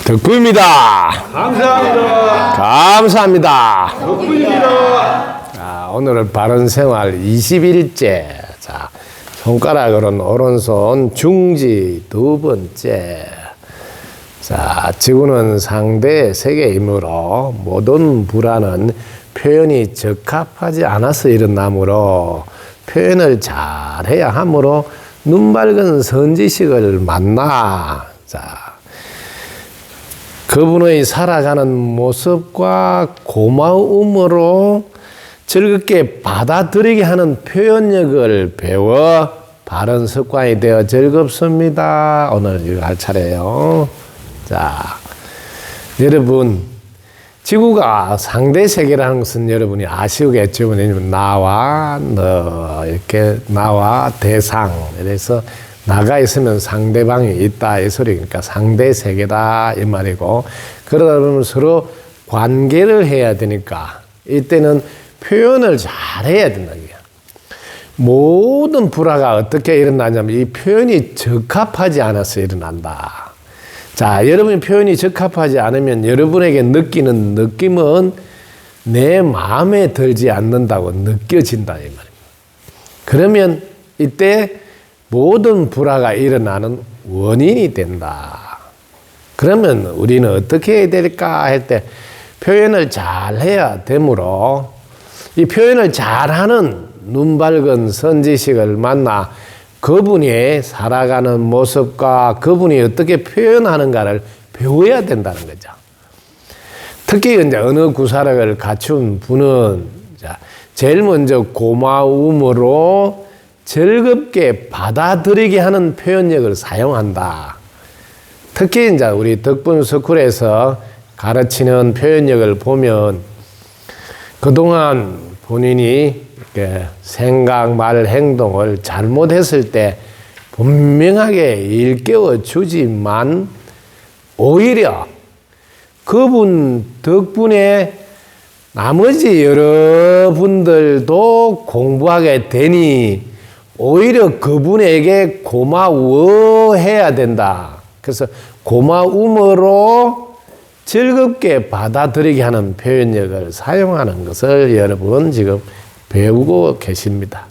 덕구입니다. 감사합니다. 감사합니다. 덕분입니다. 자, 오늘은 바른생활 21째. 자, 손가락으로는 오른손 중지 두 번째. 자, 지구는 상대 세계이므로 모든 불안은 표현이 적합하지 않아서 일어나므로 표현을 잘해야 하므로 눈 밝은 선지식을 만나. 자, 그분의 살아가는 모습과 고마움으로 즐겁게 받아들이게 하는 표현력을 배워 바른 습관이 되어 즐겁습니다. 오늘 이거 할 차례예요. 자, 여러분, 지구가 상대 세계라는 것은 여러분이 아시겠죠? 왜냐면 나와 너 이렇게 나와 대상, 그래서 나가 있으면 상대방이 있다 이 소리니까 상대 세계다 이 말이고, 그러다 보면 서로 관계를 해야 되니까 이때는 표현을 잘해야 된다. 모든 불화가 어떻게 일어나냐면 이 표현이 적합하지 않아서 일어난다. 자, 여러분이 표현이 적합하지 않으면 여러분에게 느끼는 느낌은 내 마음에 들지 않는다고 느껴진다 이 말입니다. 그러면 이때 모든 불화가 일어나는 원인이 된다. 그러면 우리는 어떻게 해야 될까 할 때 표현을 잘 해야 되므로 이 표현을 잘하는 눈 밝은 선지식을 만나 그분이 살아가는 모습과 그분이 어떻게 표현하는가를 배워야 된다는 거죠. 특히 이제 어느 구사력을 갖춘 분은 제일 먼저 고마움으로 즐겁게 받아들이게 하는 표현력을 사용한다. 특히 이제 우리 덕분 스쿨에서 가르치는 표현력을 보면 그동안 본인이 이렇게 생각, 말, 행동을 잘못했을 때 분명하게 일깨워 주지만 오히려 그분 덕분에 나머지 여러분들도 공부하게 되니 오히려 그분에게 고마워해야 된다. 그래서 고마움으로 즐겁게 받아들이게 하는 표현력을 사용하는 것을 여러분 지금 배우고 계십니다.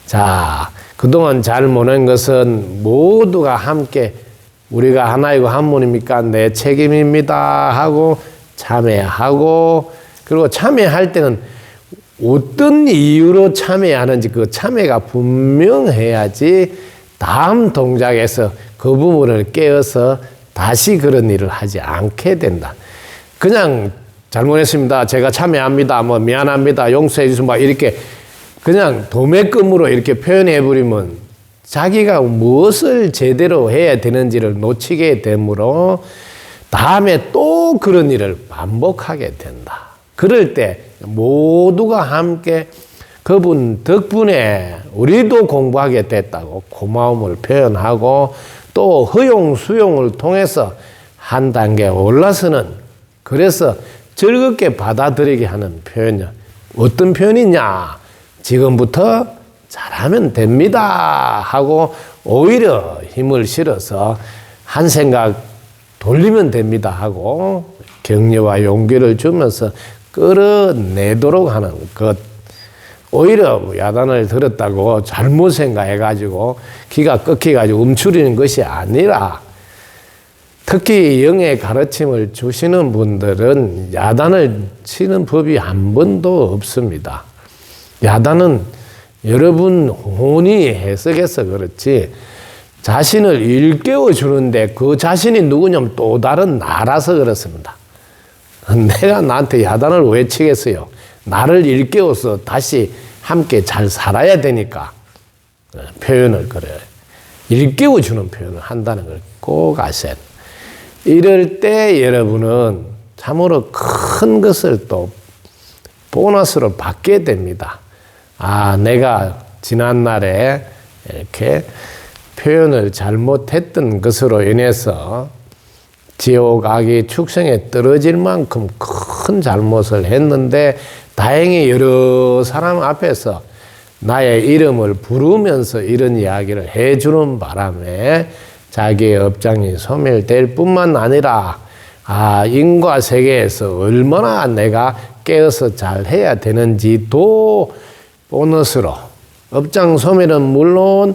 자, 그동안 잘 못한 것은 모두가 함께 우리가 하나이고 한 분이니까 내 책임입니다 하고 참여하고, 그리고 참여할 때는 어떤 이유로 참여하는지 그 참여가 분명해야지 다음 동작에서 그 부분을 깨어서 다시 그런 일을 하지 않게 된다. 그냥 잘못했습니다, 제가 참여합니다, 뭐 미안합니다, 용서해 주세요, 막 이렇게 그냥 도매금으로 이렇게 표현해 버리면 자기가 무엇을 제대로 해야 되는지를 놓치게 되므로 다음에 또 그런 일을 반복하게 된다. 그럴 때 모두가 함께 그분 덕분에 우리도 공부하게 됐다고 고마움을 표현하고 또 허용 수용을 통해서 한 단계 올라서는, 그래서 즐겁게 받아들이게 하는 표현이야. 어떤 표현이냐? 지금부터 잘하면 됩니다 하고 오히려 힘을 실어서 한 생각 돌리면 됩니다 하고 격려와 용기를 주면서 끌어내도록 하는 것. 오히려 야단을 들었다고 잘못 생각해가지고 기가 꺾여가지고 움츠리는 것이 아니라, 특히 영의 가르침을 주시는 분들은 야단을 치는 법이 한 번도 없습니다. 야단은 여러분 혼이 해석해서 그렇지 자신을 일깨워 주는데 그 자신이 누구냐면 또 다른 나라서 그렇습니다. 내가 나한테 야단을 왜 치겠어요? 나를 일깨워서 다시 함께 잘 살아야 되니까 표현을 그래요. 일깨워 주는 표현을 한다는 걸 꼭 아셔야 돼요. 이럴 때 여러분은 참으로 큰 것을 또 보너스로 받게 됩니다. 아, 내가 지난날에 이렇게 표현을 잘못했던 것으로 인해서 지옥 악이 축생에 떨어질 만큼 큰 잘못을 했는데 다행히 여러 사람 앞에서 나의 이름을 부르면서 이런 이야기를 해주는 바람에 자기의 업장이 소멸될 뿐만 아니라 인과 세계에서 얼마나 내가 깨어서 잘 해야 되는지도 보너스로 업장소멸은 물론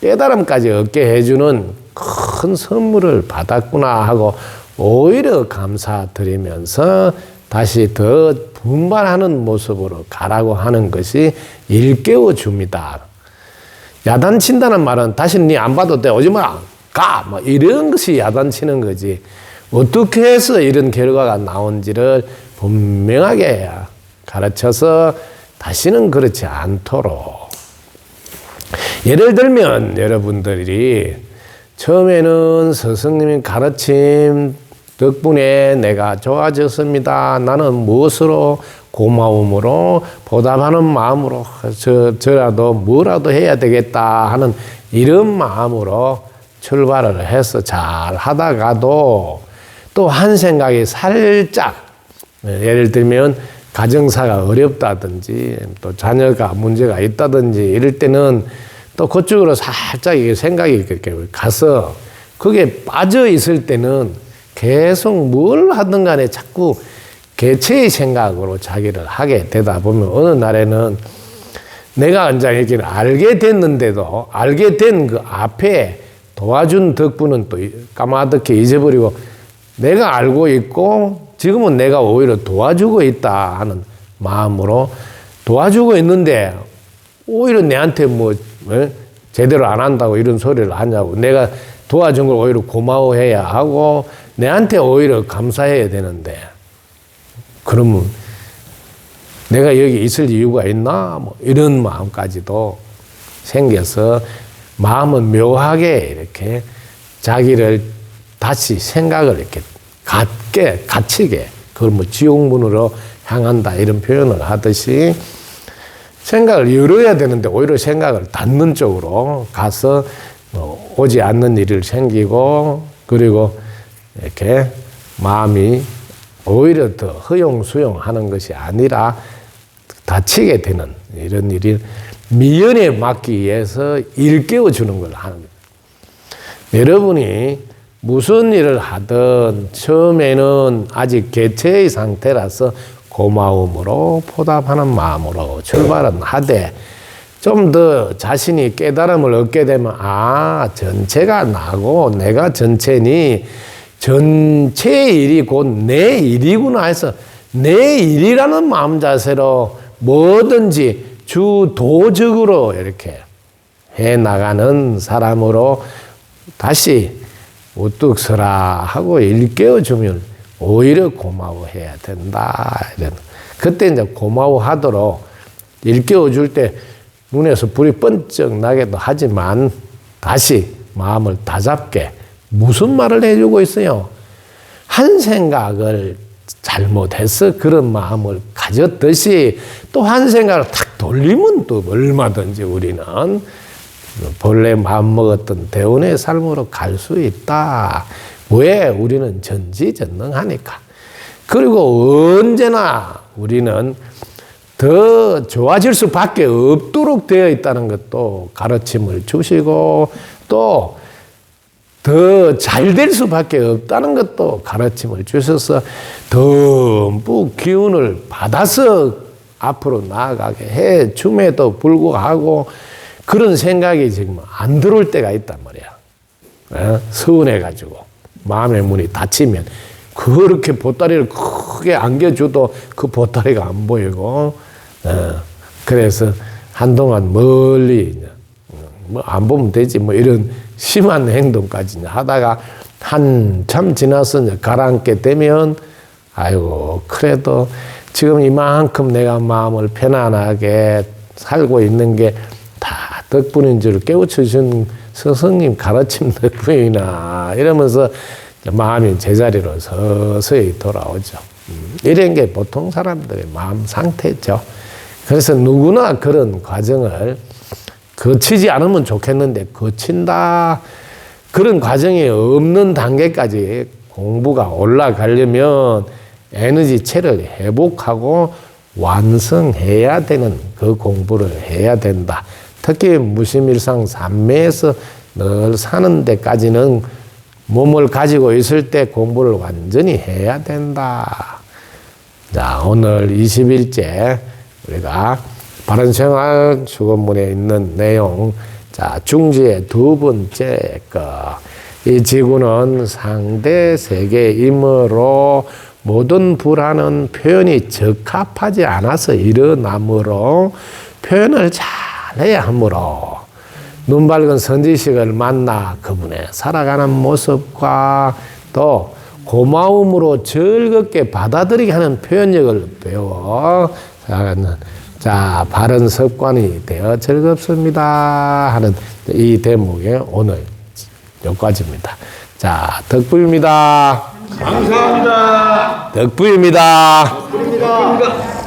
깨달음까지 얻게 해주는 큰 선물을 받았구나 하고 오히려 감사드리면서 다시 더 분발하는 모습으로 가라고 하는 것이 일깨워 줍니다. 야단친다는 말은 다시 네 안 봐도 돼. 오지 마. 가. 뭐 이런 것이 야단치는 거지. 어떻게 해서 이런 결과가 나온지를 분명하게 가르쳐서 다시는 그렇지 않도록. 예를 들면 여러분들이 처음에는 스승님의 가르침 덕분에 내가 좋아졌습니다. 나는 무엇으로 고마움으로 보답하는 마음으로 저라도 뭐라도 해야 되겠다 하는 이런 마음으로 출발을 해서 잘 하다가도 또 한 생각이 살짝 예를 들면 가정사가 어렵다든지 또 자녀가 문제가 있다든지 이럴 때는 또 그쪽으로 살짝 생각이 그렇게 가서 거기에 빠져 있을 때는 계속 뭘 하든 간에 자꾸 개체의 생각으로 자기를 하게 되다 보면 어느 날에는 내가 이제 이렇게 알게 됐는데도 알게 된 그 앞에 도와준 덕분은 또 까마득히 잊어버리고 내가 알고 있고 지금은 내가 오히려 도와주고 있다 하는 마음으로 도와주고 있는데 오히려 내한테 뭐 제대로 안 한다고 이런 소리를 하냐고 내가 도와준 걸 오히려 고마워해야 하고 내한테 오히려 감사해야 되는데 그러면 내가 여기 있을 이유가 있나? 뭐 이런 마음까지도 생겨서 마음은 묘하게 이렇게 자기를 다시 생각을 이렇게 갇히게 그걸 뭐 지옥문으로 향한다 이런 표현을 하듯이 생각을 열어야 되는데 오히려 생각을 닫는 쪽으로 가서 오지 않는 일이 생기고 그리고 이렇게 마음이 오히려 더 허용수용하는 것이 아니라 다치게 되는 이런 일이 미연에 막기 위해서 일깨워주는 걸 하는 거예요. 여러분이 무슨 일을 하든 처음에는 아직 개체의 상태라서 고마움으로 보답하는 마음으로 출발은 하되 좀 더 자신이 깨달음을 얻게 되면 전체가 나고 내가 전체니 전체의 일이 곧 내 일이구나 해서 내 일이라는 마음 자세로 뭐든지 주도적으로 이렇게 해나가는 사람으로 다시 우뚝 서라 하고 일깨워주면 오히려 고마워해야 된다. 이런. 그때 이제 고마워하도록 일깨워줄 때 눈에서 불이 번쩍 나기도 하지만 다시 마음을 다잡게 무슨 말을 해주고 있어요? 한 생각을 잘못해서 그런 마음을 가졌듯이 또 한 생각을 탁 돌리면 또 얼마든지 우리는 본래 마음먹었던 대운의 삶으로 갈 수 있다. 왜? 우리는 전지전능하니까. 그리고 언제나 우리는 더 좋아질 수밖에 없도록 되어 있다는 것도 가르침을 주시고 또 더 잘 될 수밖에 없다는 것도 가르침을 주셔서 듬뿍 기운을 받아서 앞으로 나아가게 해 줌에도 불구하고 그런 생각이 지금 안 들어올 때가 있단 말이야. 서운해가지고 마음의 문이 닫히면 그렇게 보따리를 크게 안겨줘도 그 보따리가 안 보이고 그래서 한동안 멀리 뭐 안 보면 되지 뭐 이런 심한 행동까지 하다가 한참 지나서 가라앉게 되면 아이고 그래도 지금 이만큼 내가 마음을 편안하게 살고 있는 게 다 덕분인 줄 깨우쳐준 스승님 가르침 덕분이나 이러면서 마음이 제자리로 서서히 돌아오죠. 이런 게 보통 사람들의 마음 상태죠. 그래서 누구나 그런 과정을 거치지 않으면 좋겠는데 거친다. 그런 과정이 없는 단계까지 공부가 올라가려면 에너지체를 회복하고 완성해야 되는 그 공부를 해야 된다. 특히 무심일상 삼매에서 늘 사는 데까지는 몸을 가지고 있을 때 공부를 완전히 해야 된다. 자, 오늘 20일째 우리가 바른생활 수건문에 있는 내용, 자, 중지의 두 번째 이 지구는 상대 세계이므로 모든 불안은 표현이 적합하지 않아서 일어나므로 표현을 잘해야 하므로 눈 밝은 선지식을 만나 그분의 살아가는 모습과 또 고마움으로 즐겁게 받아들이게 하는 표현력을 배워 살아가는 자, 바른 습관이 되어 즐겁습니다 하는 이 대목의 오늘 여기까지입니다. 자, 덕부입니다. 감사합니다. 덕부입니다. 감사합니다.